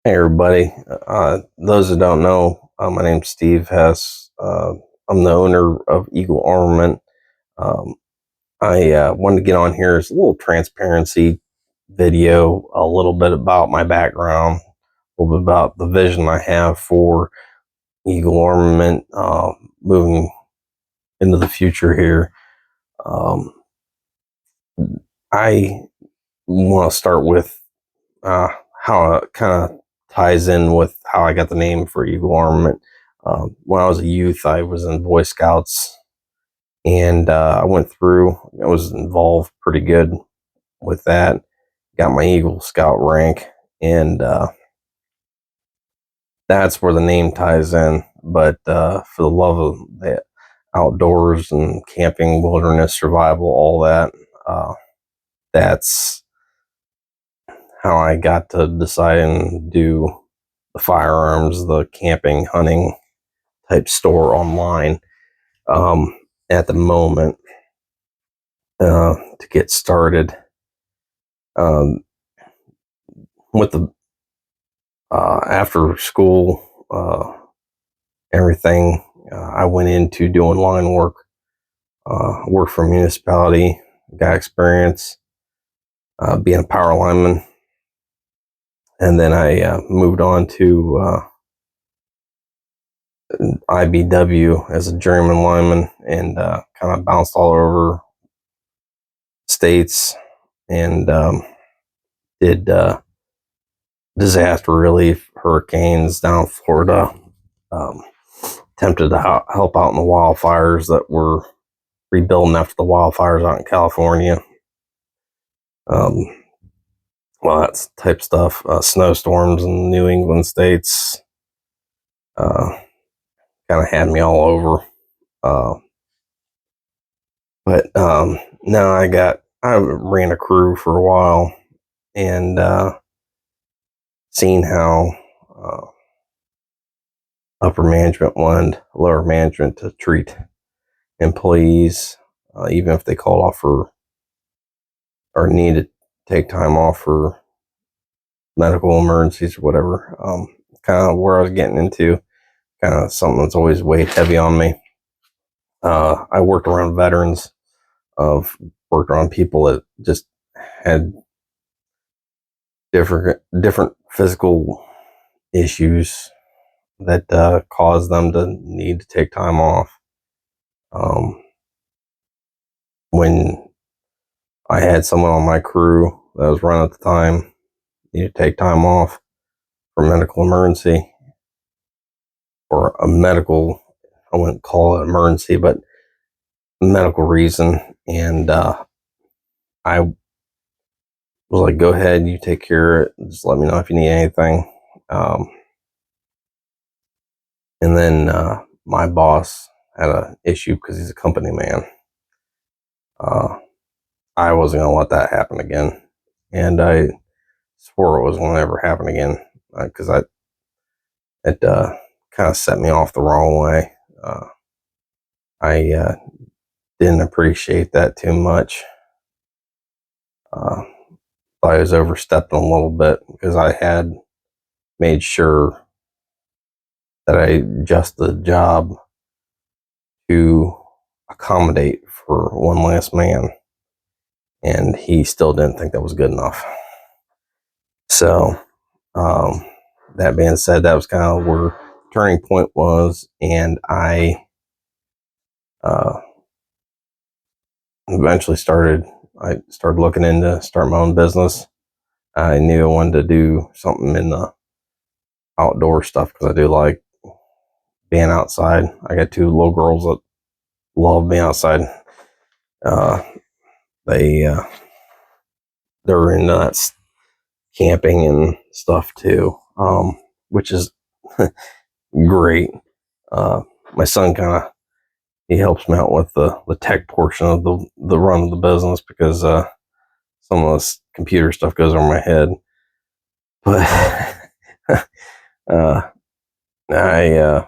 Hey everybody. Those that don't know, my name's Steve Hess. I'm the owner of Eagle Armorment. Um, I wanted to get on here as a little transparency video, a little bit about my background, a little bit about the vision I have for Eagle Armament moving into the future here. Um, I want to start with uh, how it kind of ties in with how I got the name for Eagle Armament. When I was a youth, I was in Boy Scouts, and I went through. I was involved pretty good with that. Got my Eagle Scout rank, and that's where the name ties in. But for the love of the outdoors and camping, wilderness survival, all that, uh, that's how I got to decide and do the firearms, the camping, hunting type store online um, at the moment to get started. Um, with the after school, everything, I went into doing line work, worked for a municipality, got experience being a power lineman, and then I moved on to IBW as a journeyman lineman and kind of bounced all over states and did disaster relief, hurricanes down in Florida. Um, Attempted to help out in the wildfires that were rebuilding after the wildfires out in California. Um, well, that type stuff. Snowstorms in New England states uh, kind of had me all over. Uh, but now I ran a crew for a while and seen how upper management wanted lower management to treat employees, even if they called off for or needed to take time off for medical emergencies or whatever. Kind of where I was getting into, kind of something that's always weighed heavy on me. I worked around veterans, of worked around people that just had different physical issues that caused them to need to take time off. Um, when I had someone on my crew that was running at the time needed to take time off for medical emergency or a medical, I wouldn't call it emergency, but medical reason. And I was like, go ahead, you take care of it. Just let me know if you need anything. And then my boss had an issue because he's a company man. I wasn't going to let that happen again. And I swore it wasn't going to ever happen again because it kind of set me off the wrong way. I didn't appreciate that too much. I was overstepping a little bit because I had made sure that I adjusted the job to accommodate for one last man, and he still didn't think that was good enough. So, um, that being said, that was kind of where the turning point was, and I uh, eventually I started looking into start my own business. I knew I wanted to do something in the outdoor stuff because I do like being outside. I got two little girls that love being outside. Uh, they they're into that camping and stuff too, which is great. My son he helps me out with the tech portion of the run of the business because some of this computer stuff goes over my head. But uh, I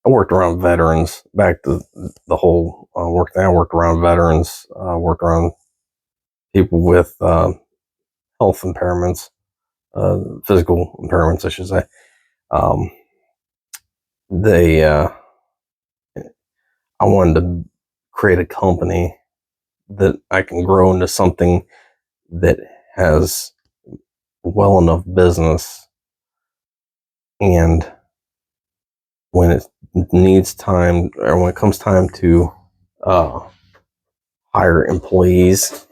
worked around veterans. Back to the whole work thing. I worked around veterans. Worked around people with health impairments. physical impairments, I should say. Um, they, I wanted to create a company that I can grow into something that has well enough business, and when it needs time, or when it comes time to uh, hire employees,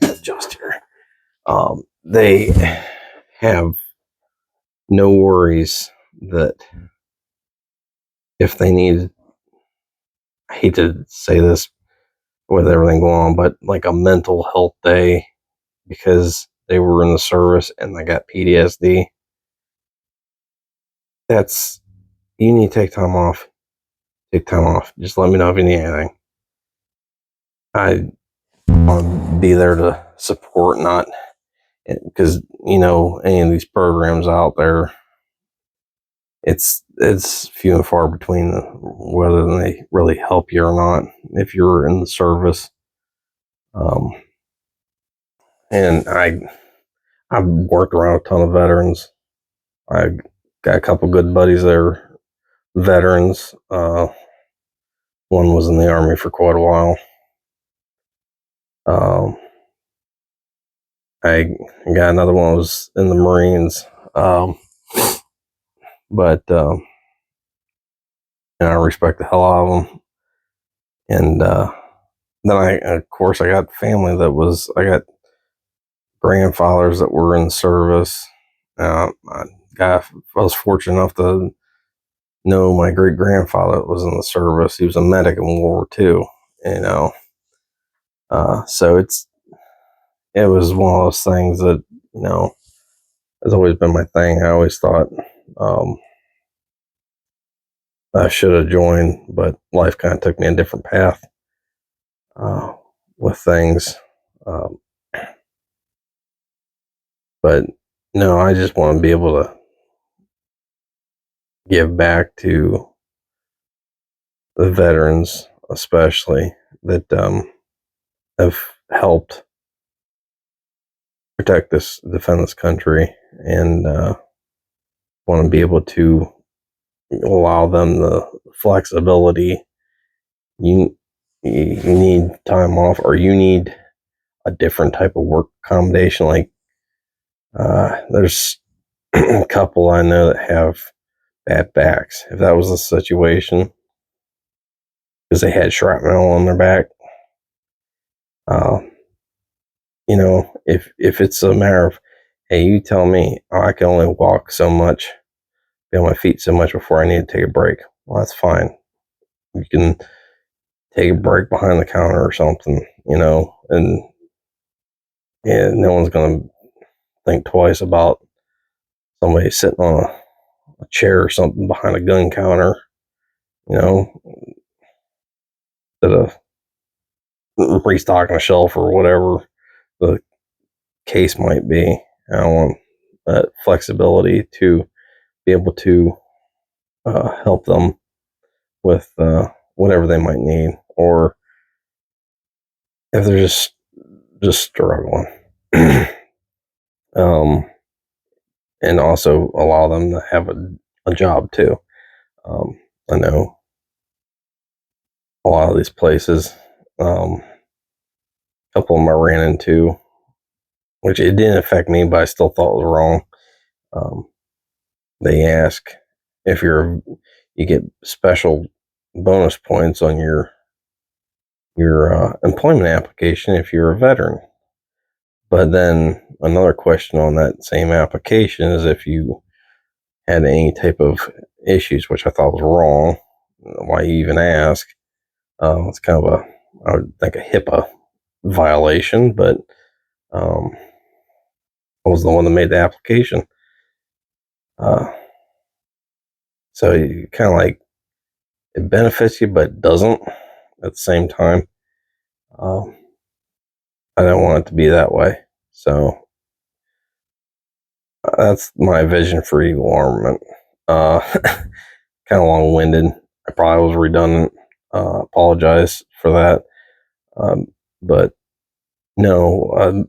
adjust here, they have no worries that if they need, I hate to say this with everything going on, but like a mental health day because they were in the service and they got PTSD, that's, you need to take time off. Take time off. Just let me know if you need anything. I want to be there to support, not because any of these programs out there, it's few and far between whether they really help you or not if you're in the service. Um, and I've worked around a ton of veterans. I got a couple good buddies that are veterans. One was in the Army for quite a while. Um, I got another one was in the Marines. But I respect the hell out of them. And then of course, I got family I got grandfathers that were in service. I was fortunate enough to know my great grandfather was in the service. He was a medic in World War II. So it was one of those things that has always been my thing. I always thought um, I should have joined, but life kind of took me a different path uh, with things. Um, but no, I just want to be able to give back to the veterans, especially that have helped defend this country, and want to be able to allow them the flexibility. You you need time off, or you need a different type of work accommodation. Like there's a couple I know that have bad backs. If that was the situation, because they had shrapnel on their back, uh, if it's a matter of, hey, you tell me, oh, I can only walk so much, be on my feet so much before I need to take a break. Well, that's fine. You can take a break behind the counter or something, and no one's going to think twice about somebody sitting on a chair or something behind a gun counter, instead of restocking a shelf or whatever the case might be. I want that flexibility to be able to help them with whatever they might need, or if they're just struggling. um, and also allow them to have a job too. I know a lot of these places, a couple of them I ran into, which it didn't affect me, but I still thought it was wrong. They ask if you get special bonus points on your employment application if you're a veteran. But then another question on that same application is if you had any type of issues, which I thought was wrong. Why you even ask? It's kind of I would think a HIPAA violation, but I was the one that made the application. So you kind of like, it benefits you, but it doesn't at the same time. Um, I don't want it to be that way. So that's my vision for Eagle Armament. Kind of long-winded. I probably was redundant. Apologize for that. But no,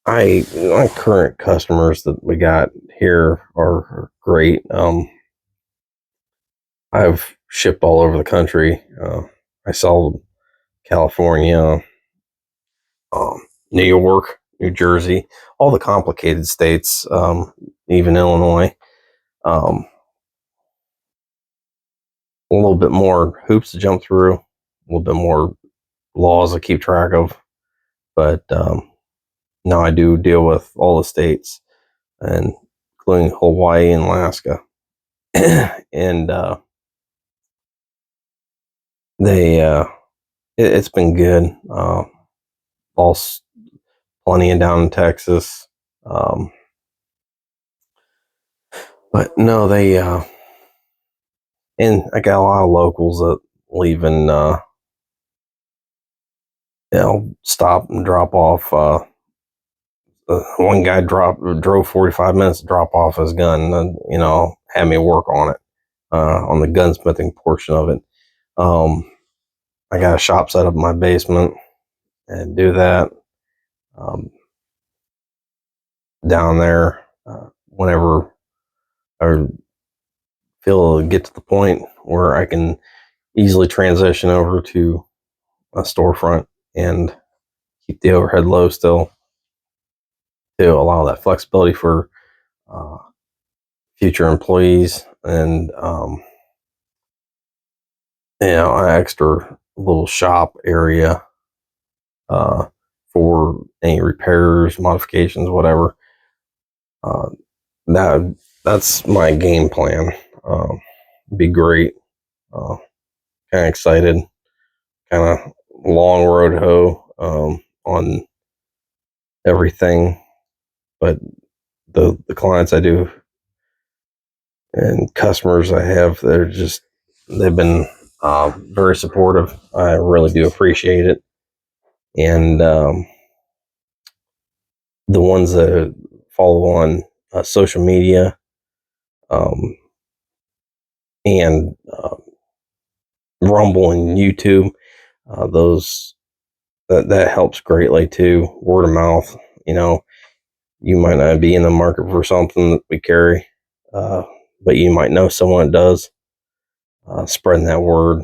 My current customers that we got here are great. I've shipped all over the country. I sell California, New York, New Jersey, all the complicated states, even Illinois. Um, a little bit more hoops to jump through, a little bit more laws to keep track of. But now I do deal with all the states, and including Hawaii and Alaska. And it's been good. Also, plenty of down in Texas. Um, but no, and I got a lot of locals that leave and stop and drop off. One guy drove 45 minutes to drop off his gun, and had me work on it, on the gunsmithing portion of it. I got a shop set up in my basement and do that. Um, Down there, whenever I feel get to the point where I can easily transition over to a storefront and keep the overhead low still, to allow that flexibility for uh, future employees, and an extra little shop area uh, for any repairs, modifications, whatever. Uh, that's my game plan. Be great. Uh, kind of excited. Kind of long road hoe on everything, but the clients I do and customers I have, they've been very supportive. I really do appreciate it. And the ones that follow on social media, um, and Rumble and YouTube, those that helps greatly too. Word of mouth. You might not be in the market for something that we carry, uh, but you might know someone that does. Spreading that word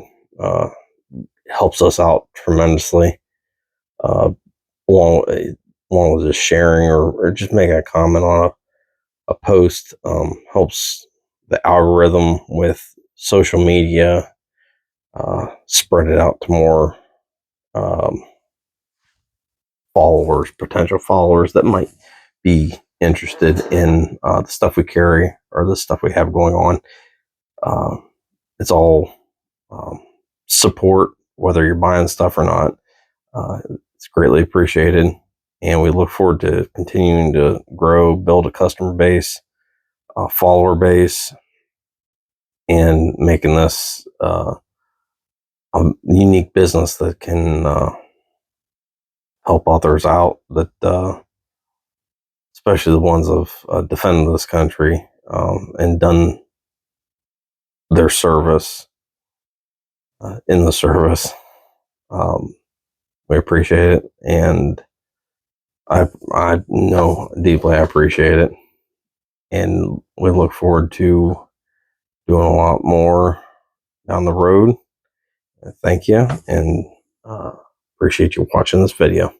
helps us out tremendously. Uh, along, along with just sharing, or just making a comment on a post, helps the algorithm with social media spread it out to more um, followers, potential followers that might be interested in the stuff we carry or the stuff we have going on. Uh, it's all support, whether you're buying stuff or not. It's greatly appreciated, and we look forward to continuing to grow, build a customer base, a follower base, and making this a unique business that can help others out, that especially the ones of defended this country, and done their service in the service. Um, we appreciate it, and I know deeply I appreciate it, and we look forward to doing a lot more down the road. Thank you, and appreciate you watching this video.